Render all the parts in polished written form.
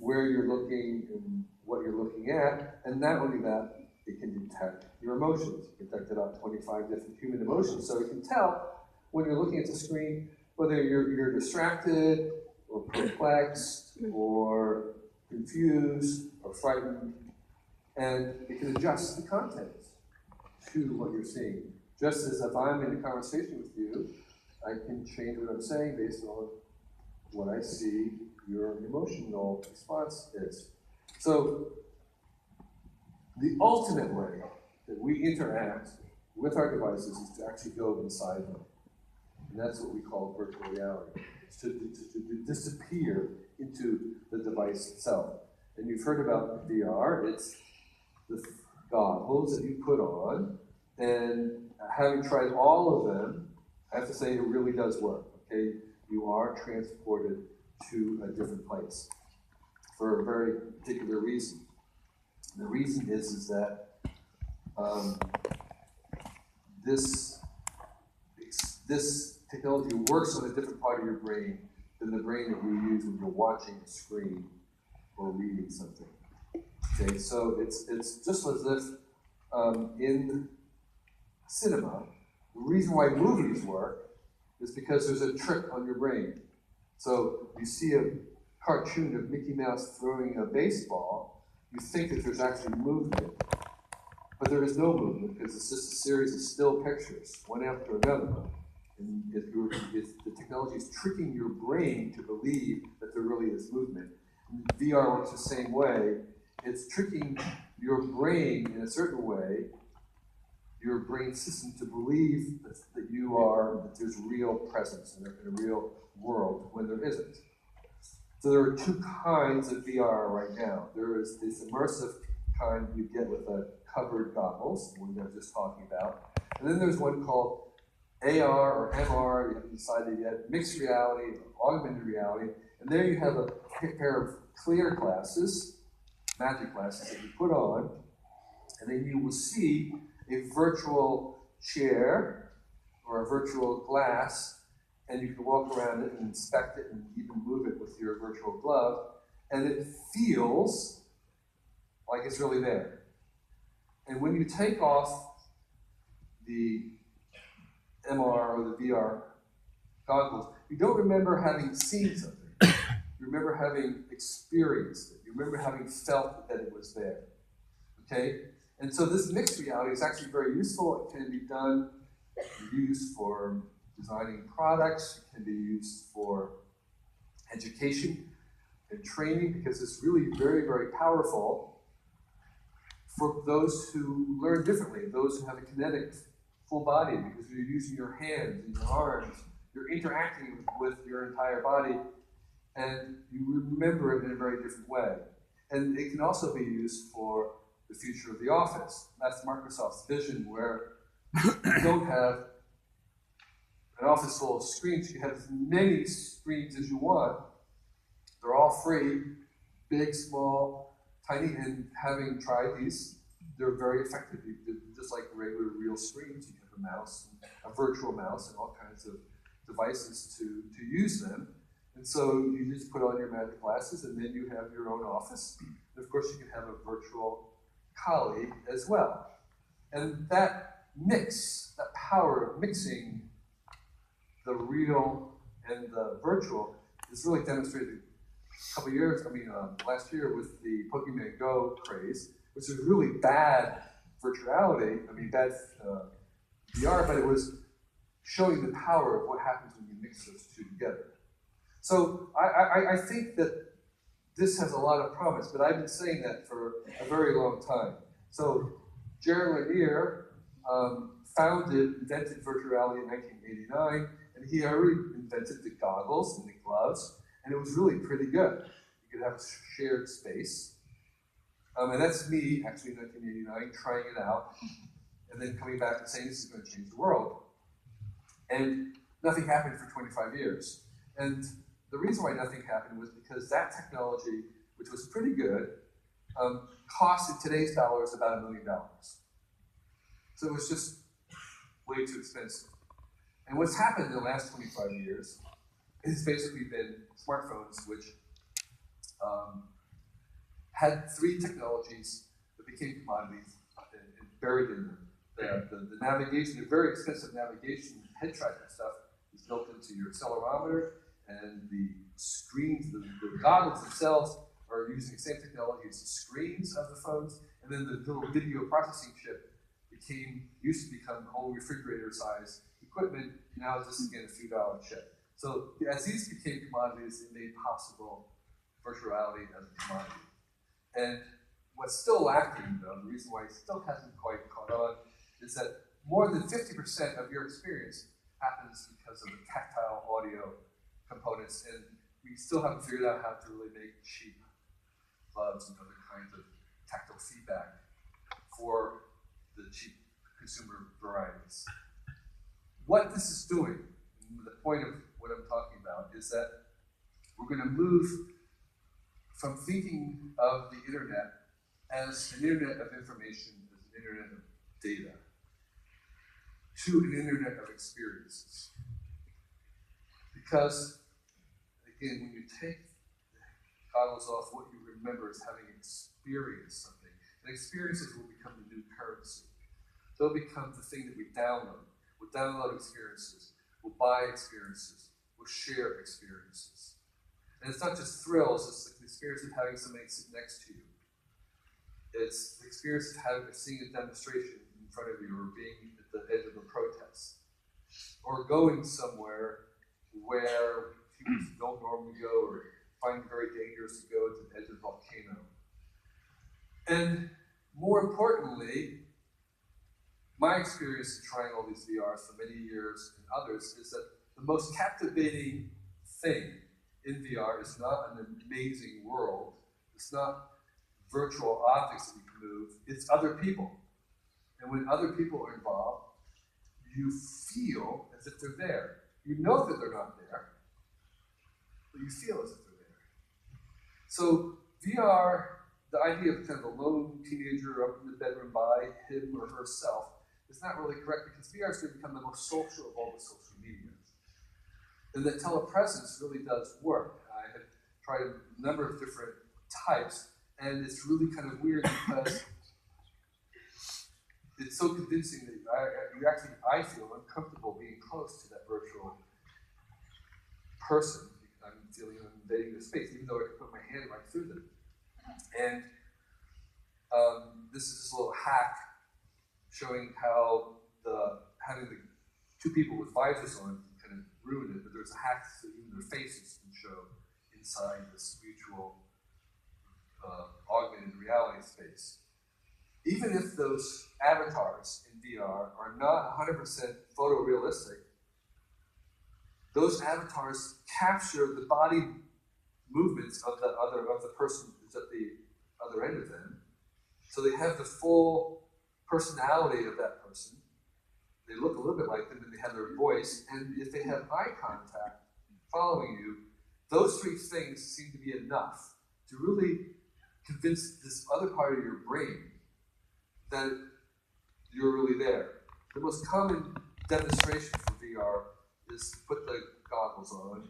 where you're looking and what you're looking at, and not only that, it can detect your emotions. It detected about 25 different human emotions, so it can tell when you're looking at the screen whether you're distracted or perplexed or confused or frightened, and it can adjust the content to what you're seeing. Just as if I'm in a conversation with you, I can change what I'm saying based on what I see your emotional response is. So the ultimate way that we interact with our devices is to actually go inside them. And that's what we call virtual reality. It's to disappear into the device itself. And you've heard about VR. It's the goggles that you put on. And having tried all of them, I have to say it really does work. Okay, you are transported to a different place for a very particular reason. The reason is that this technology works on a different part of your brain than the brain that you use when you're watching a screen or reading something. Okay, so it's just as if in cinema, the reason why movies work is because there's a trick on your brain. So you see a cartoon of Mickey Mouse throwing a baseball, you think that there's actually movement, but there is no movement because it's just a series of still pictures, one after another. And if the technology is tricking your brain to believe that there really is movement. And VR works the same way. It's tricking your brain in a certain way, your brain system, to believe that there's real presence in a real world when there isn't. So there are two kinds of VR right now. There is this immersive kind you get with the covered goggles, the one I was just talking about. And then there's one called AR or MR, you haven't decided yet, mixed reality, augmented reality. And there you have a pair of clear glasses, magic glasses that you put on, and then you will see a virtual chair or a virtual glass, and you can walk around it and inspect it and even move it with your virtual glove, and it feels like it's really there. And when you take off the MR or the VR goggles, you don't remember having seen something. You remember having experienced it. You remember having felt that it was there. Okay? And so this mixed reality is actually very useful. It can be used for designing products. It can be used for education and training, because it's really very, very powerful for those who learn differently, those who have a kinetic full body, because you're using your hands and your arms, you're interacting with your entire body, and you remember it in a very different way. And it can also be used for the future of the office. That's Microsoft's vision, where you don't have an office full of screens. You have as many screens as you want. They're all free, big, small, tiny, and having tried these, they're very effective. They're just like regular real screens. You have a mouse, a virtual mouse, and all kinds of devices to use them. And so you just put on your magic glasses, and then you have your own office. And of course, you can have a virtual colleague as well. And that mix, that power of mixing the real and the virtual is really demonstrated a couple of years, last year with the Pokemon Go craze, which was really bad virtuality, bad VR, but it was showing the power of what happens when you mix those two together. So I think that this has a lot of promise, but I've been saying that for a very long time. So Jared Lanier invented virtual reality in 1989, and he already invented the goggles and the gloves, and it was really pretty good. You could have a shared space. And that's me, actually, in 1989, trying it out, and then coming back and saying, this is going to change the world. And nothing happened for 25 years. And the reason why nothing happened was because that technology, which was pretty good, cost in today's dollars about $1 million. So it was just way too expensive. And what's happened in the last 25 years has basically been smartphones, which had three technologies that became commodities and buried in them. The navigation, the very expensive navigation, head tracking stuff is built into your accelerometer, and the screens, the goggles themselves are using the same technology as the screens of the phones, and then the little video processing chip used to become whole refrigerator size equipment. Now it's just again a few dollar chip. So as these became commodities, it made possible virtuality as a commodity. And what's still lacking, though, the reason why it still hasn't quite caught on, is that more than 50% of your experience happens because of the tactile audio components, and we still haven't figured out how to really make cheap gloves and other kinds of tactile feedback for the cheap consumer varieties. What this is doing, the point of what I'm talking about, is that we're going to move from thinking of the internet as an internet of information, as an internet of data, to an internet of experiences. Because, again, when you take the goggles off, what you remember is having experienced something. And experiences will become the new currency. They'll become the thing that we download. We'll download experiences. We'll buy experiences. We'll share experiences. And it's not just thrills, it's the experience of having somebody sit next to you. It's the experience of seeing a demonstration in front of you, or being at the edge of a protest, or going somewhere where humans don't normally go, or find it very dangerous to go to the edge of a volcano. And more importantly, my experience in trying all these VRs for many years and others is that the most captivating thing in VR is not an amazing world. It's not virtual objects that you can move. It's other people. And when other people are involved, you feel as if they're there. You know that they're not there, but you feel as if they're there. So VR, the idea of kind of a lone teenager up in the bedroom by him or herself, is not really correct, because VR is going to become the most social of all the social media. And that telepresence really does work. I have tried a number of different types, and it's really kind of weird because it's so convincing that I feel uncomfortable being close to that virtual person. I'm feeling I'm invading their space, even though I can put my hand right through them. And this is just a little hack showing how having the two people with visors on kind of ruin it, but there's a hack so even their faces can show inside this mutual augmented reality space. Even if those avatars in VR are not 100% photorealistic, those avatars capture the body movements of the person who's at the other end of them. So they have the full personality of that person. They look a little bit like them, and they have their voice. And if they have eye contact following you, those three things seem to be enough to really convince this other part of your brain that you're really there. The most common demonstration for VR is to put the goggles on,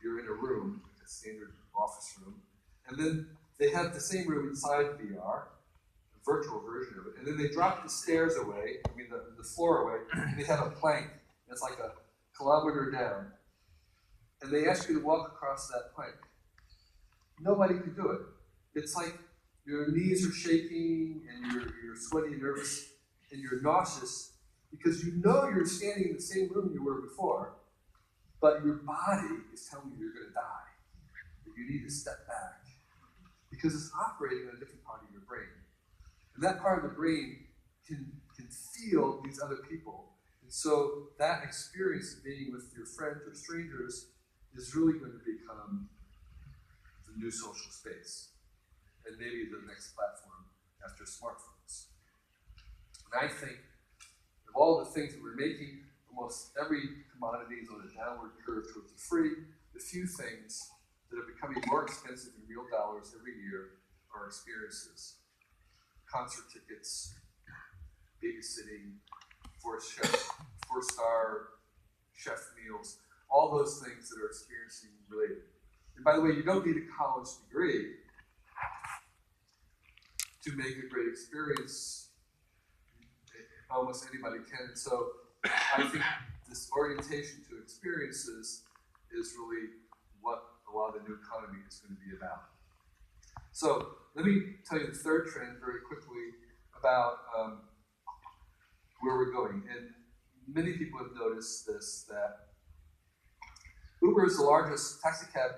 you're in a room, a standard office room, and then they have the same room inside VR, a virtual version of it, and then they drop the stairs away, the floor away, and they have a plank that's like a kilometer down, and they ask you to walk across that plank. Nobody can do it. It's like your knees are shaking, and you're sweaty and nervous, and you're nauseous, because you know you're standing in the same room you were before, but your body is telling you you're going to die, that you need to step back, because it's operating on a different part of your brain. And that part of the brain can feel these other people. And so that experience of being with your friends or strangers is really going to become the new social space, and maybe the next platform after smartphones. And I think of all the things that we're making, almost every commodity is on a downward curve towards the free. The few things that are becoming more expensive in real dollars every year are experiences. Concert tickets, babysitting, four-star chef meals, all those things that are experiencing related. And by the way, you don't need a college degree to make a great experience, almost anybody can. So I think this orientation to experiences is really what a lot of the new economy is going to be about. So let me tell you the third trend very quickly about where we're going. And many people have noticed this, that Uber is the largest taxi cab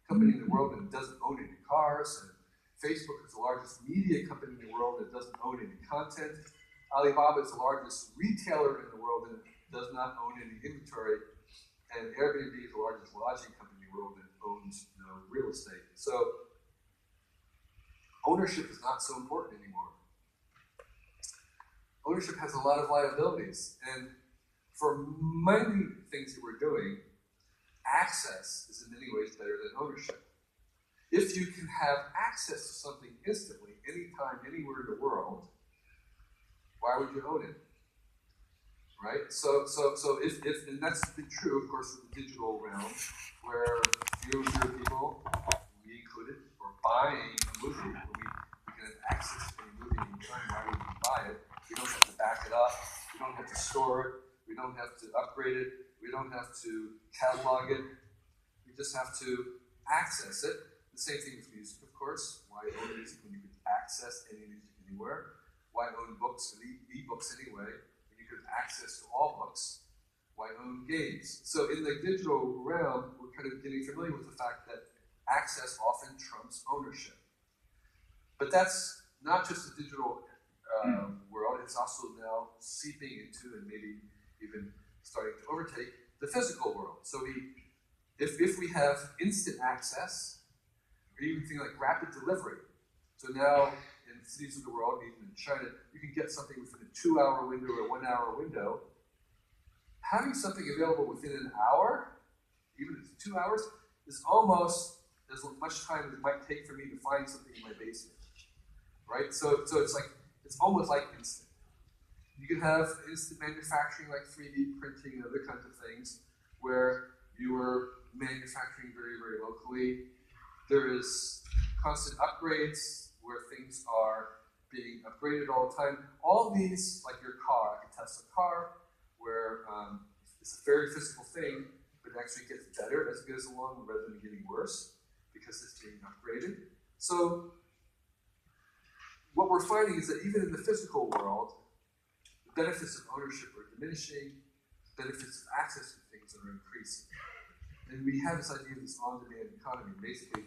company in the world and doesn't own any cars, and Facebook is the largest media company in the world that doesn't own any content. Alibaba is the largest retailer in the world and does not own any inventory. And Airbnb is the largest lodging company in the world that owns no real estate. So ownership is not so important anymore. Ownership has a lot of liabilities. And for many things that we're doing, access is in many ways better than ownership. If you can have access to something instantly, anytime, anywhere in the world, why would you own it? Right? So if and that's been true, of course, in the digital realm, where fewer people, we included, are buying a movie, we can have access to a movie anytime. Why would we buy it? We don't have to back it up. We don't have to store it. We don't have to upgrade it. We don't have to catalog it. We just have to access it. The same thing with music, of course. Why own music when you could access any music anywhere? Why own books and e-books anyway when you could have access to all books? Why own games? So in the digital realm, we're kind of getting familiar with the fact that access often trumps ownership. But that's not just the digital world, it's also now seeping into and maybe even starting to overtake the physical world. So if we have instant access, or even things like rapid delivery, so now in cities of the world, even in China, you can get something within a 2-hour window or a 1-hour window. Having something available within an hour, even if it's 2 hours, is almost as much time as it might take for me to find something in my basement, right? So it's almost like instant. You can have instant manufacturing like 3D printing and other kinds of things where you are manufacturing very, very locally. There is constant upgrades where things are being upgraded all the time. All these, like your car, like a Tesla car, where it's a very physical thing, but it actually gets better as it goes along rather than getting worse because it's being upgraded. So what we're finding is that even in the physical world, the benefits of ownership are diminishing, the benefits of access to things are increasing. And we have this idea of this on-demand economy. Basically,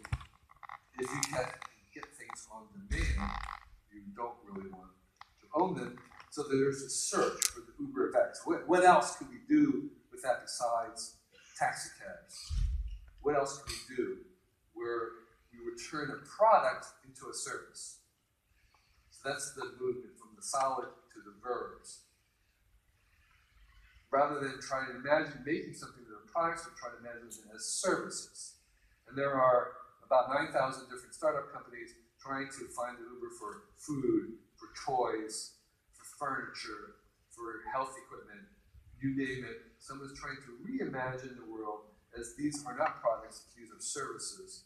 if you can get things on demand, you don't really want to own them. So there's a search for the Uber effects. What else can we do with that besides taxi cabs? What else can we do where we would turn a product into a service? So that's the movement from the solid to the verbs. Rather than trying to imagine making something that are products, we try to imagine them as services. And there are about 9,000 different startup companies trying to find the Uber for food, for toys, for furniture, for health equipment, you name it. Someone's trying to reimagine the world as these are not products, these are services,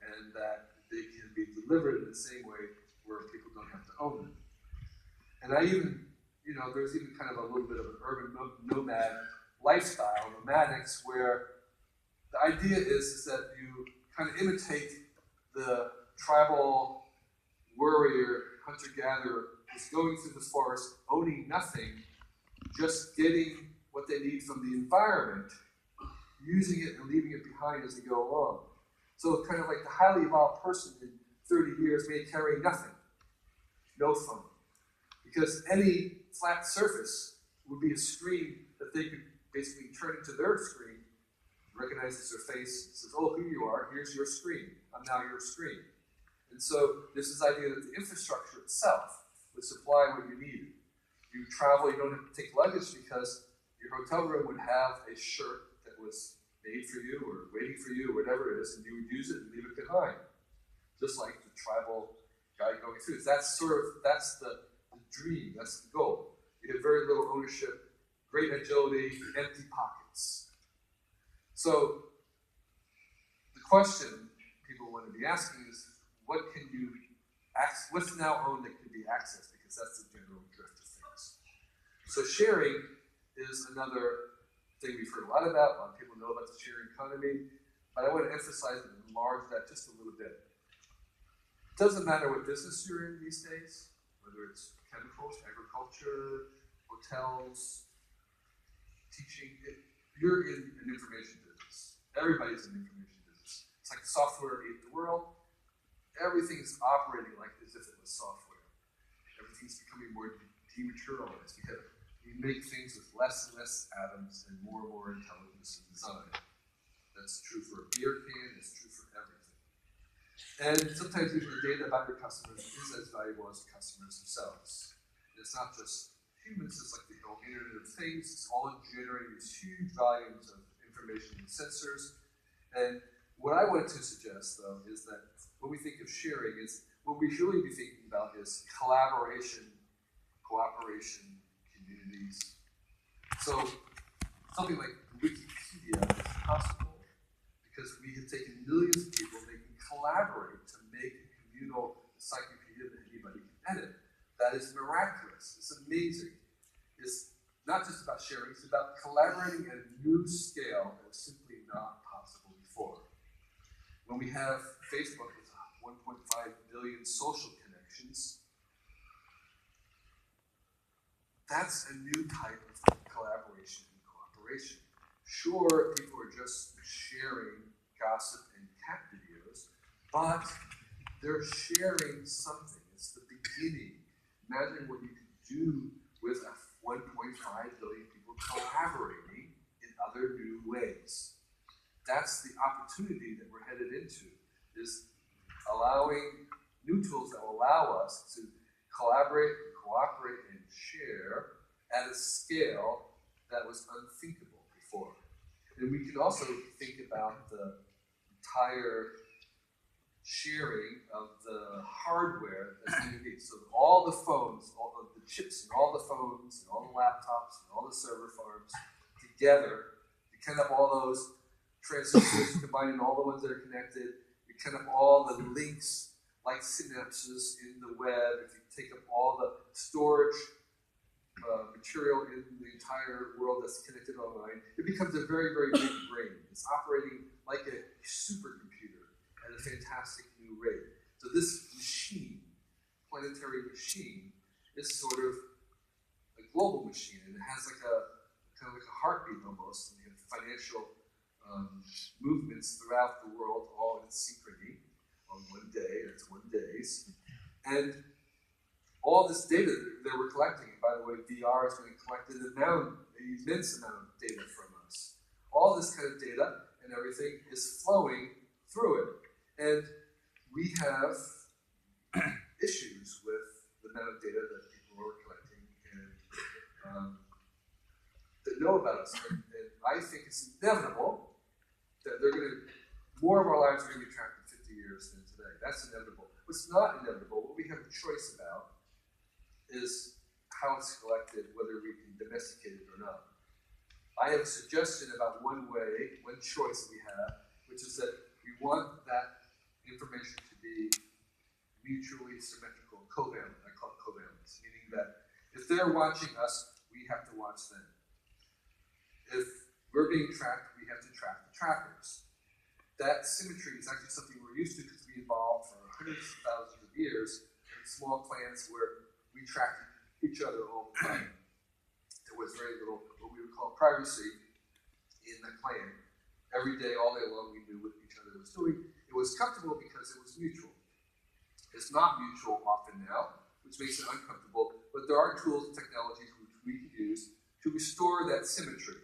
and that they can be delivered in the same way where people don't have to own them. And I even, there's even kind of a little bit of an urban nomad lifestyle, nomadics, where the idea is that you kind of imitate the tribal warrior, hunter-gatherer, who's going through the forest, owning nothing, just getting what they need from the environment, using it and leaving it behind as they go along. So kind of like the highly evolved person in 30 years may carry nothing, no phone. Because any flat surface would be a screen that they could basically turn into their screen, recognizes their face, says, oh, here you are, here's your screen, I'm now your screen. And so there's this idea that the infrastructure itself would supply what you need. You travel, you don't have to take luggage because your hotel room would have a shirt that was made for you or waiting for you, or whatever it is, and you would use it and leave it behind. Just like the tribal guy going through. That's the dream, that's the goal. You have very little ownership, great agility, empty pockets. So the question people want to be asking is, what can you what's now owned that can be accessed, because that's the general drift of things. So sharing is another thing we've heard a lot about. A lot of people know about the sharing economy, but I want to emphasize and enlarge that just a little bit. It doesn't matter what business you're in these days, whether it's chemicals, agriculture, hotels, teaching, you're in an information business. Everybody's in an information business. It's like software ate the world. Everything's operating like as if it was software. Everything's becoming more dematerialized. We make things with less and less atoms and more intelligence and design. That's true for a beer can, it's true for everything. And sometimes even the data about your customers is as valuable as the customers themselves. And it's not just humans, it's like the whole Internet of Things. It's all generating these huge volumes of information and sensors. And what I want to suggest, though, is that when we think of sharing, is what we should really be thinking about is collaboration, cooperation, communities. So something like Wikipedia is possible because we have taken millions of people, they can collaborate to make a communal encyclopedia that anybody can edit. That is miraculous. It's amazing. It's not just about sharing, it's about collaborating at a new scale that was simply not possible before. When we have Facebook with 1.5 billion social connections, that's a new type of collaboration and cooperation. Sure, people are just sharing gossip and cat videos, but they're sharing something. It's the beginning. Imagine what you could do with 1.5 billion people collaborating in other new ways. That's the opportunity that we're headed into, is allowing new tools that will allow us to collaborate, cooperate, and share at a scale that was unthinkable before. And we can also think about the entire sharing of the hardware that's underneath. So all the phones, all of the chips, and all the phones, and all the laptops, and all the server farms together, you connect up all those transistors, combining all the ones that are connected. You connect up all the links, like synapses in the web. If you take up all the storage material in the entire world that's connected online, it becomes a very big brain. It's operating like a supercomputer at a fantastic new rate. So this machine, planetary machine, is sort of a global machine, and it has like a kind of like a heartbeat almost. And you have financial movements throughout the world, all in synchrony on one day. It's 1 days, and all this data that we're collecting. And by the way, VR is going to collect an immense amount of data from us. All this kind of data and everything is flowing through it. And we have issues with the amount of data that people are collecting and that know about us. And I think it's inevitable that more of our lives are going to be tracked in 50 years than today. That's inevitable. What's not inevitable, what we have a choice about, is how it's collected, whether we can domesticate it or not. I have a suggestion about one choice we have, which is that we want that information to be mutually symmetrical, covalent. I call it covalence, meaning that if they're watching us, we have to watch them. If we're being tracked, we have to track the trackers. That symmetry is actually something we're used to because we evolved for hundreds of thousands of years in small clans where we tracked each other all the time. There was very little, what we would call privacy in the clan. Every day, all day long, we knew what each other was doing. It was comfortable because it was mutual. It's not mutual often now, which makes it uncomfortable, but there are tools and technologies which we can use to restore that symmetry.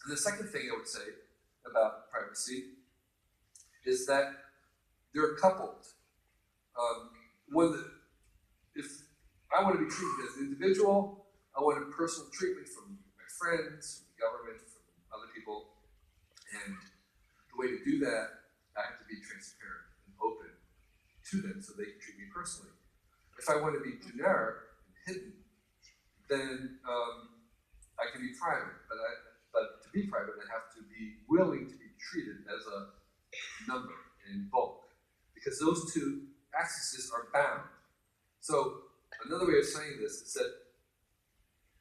And the second thing I would say about privacy is that they're coupled. If I want to be treated as an individual, I want a personal treatment from my friends, from the government, from other people, and the way to do that, I have to be transparent and open to them so they can treat me personally. If I want to be generic and hidden, then I can be private, but to be private, I have to be willing to be treated as a number in bulk, because those two accesses are bound. So another way of saying this is that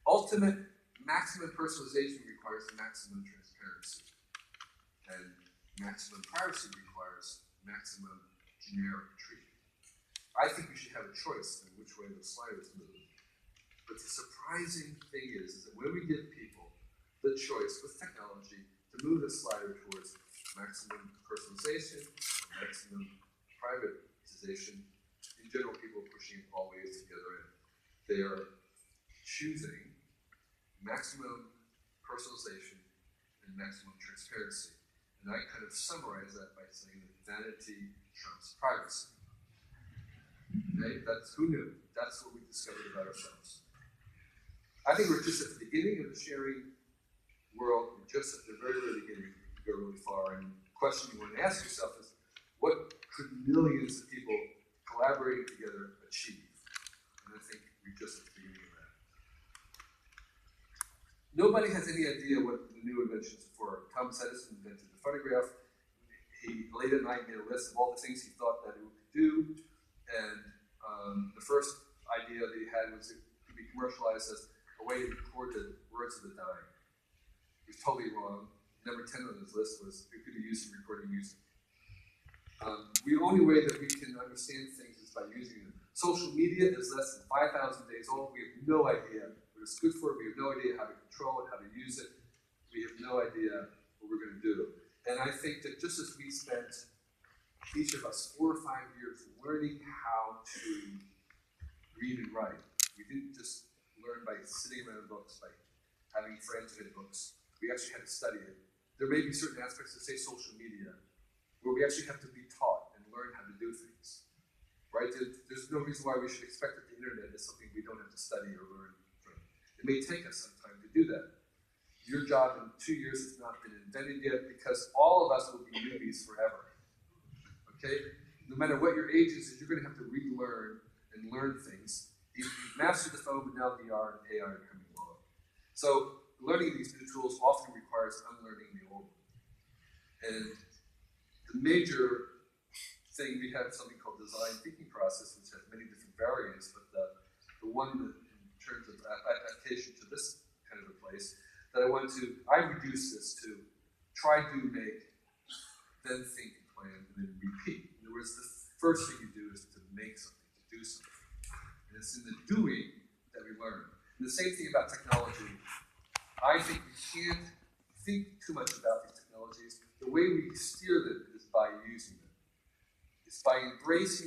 ultimate maximum personalization requires maximum transparency, and maximum privacy requires maximum generic treatment. I think we should have a choice in which way the sliders move. But the surprising thing is that when we give people the choice with technology to move the slider towards maximum personalization, or maximum privatization, in general, people are pushing it all ways together, and they are choosing maximum personalization and maximum transparency. And I kind of summarize that by saying that vanity trumps privacy. Okay, that's who knew. That's what we discovered about ourselves. I think we're just at the beginning of the sharing world. We're just at the very, very beginning. We go really far. And the question you want to ask yourself is, what could millions of people collaborating together achieve? And I think we're just at the beginning of that. Nobody has any idea what the new inventions were. Thomas Edison invented the phonograph. He late at night made a list of all the things he thought that it would do. And the first idea that he had was it could be commercialized as a way to record the words of the dying. He was totally wrong. Number 10 on his list was it could be used in recording music. The only way that we can understand things is by using them. Social media is less than 5,000 days old. We have no idea what it's good for. We have no idea how to control it, how to use it. We have no idea what we're going to do. And I think that just as we spent, each of us, 4 or 5 years learning how to read and write, we didn't just learn by sitting around books, by having friends who had books. We actually had to study it. There may be certain aspects of, say, social media, where we actually have to be taught and learn how to do things, right? There's no reason why we should expect that the internet is something we don't have to study or learn from. It may take us some time to do that. Your job in 2 years has not been invented yet because all of us will be newbies forever, okay? No matter what your age is, you're going to have to relearn and learn things. You've mastered the phone, but now VR and AI are coming along. So learning these new tools often requires unlearning the old one. And the major thing, we have something called design thinking process, which has many different variants, but the one that in terms of application to this kind of a place, that I reduce this to try to make, then think and plan, and then repeat. In other words, the first thing you do is to make something, to do something. And it's in the doing that we learn. And the same thing about technology. I think we can't think too much about these technologies. The way we steer them is by using them. It's by embracing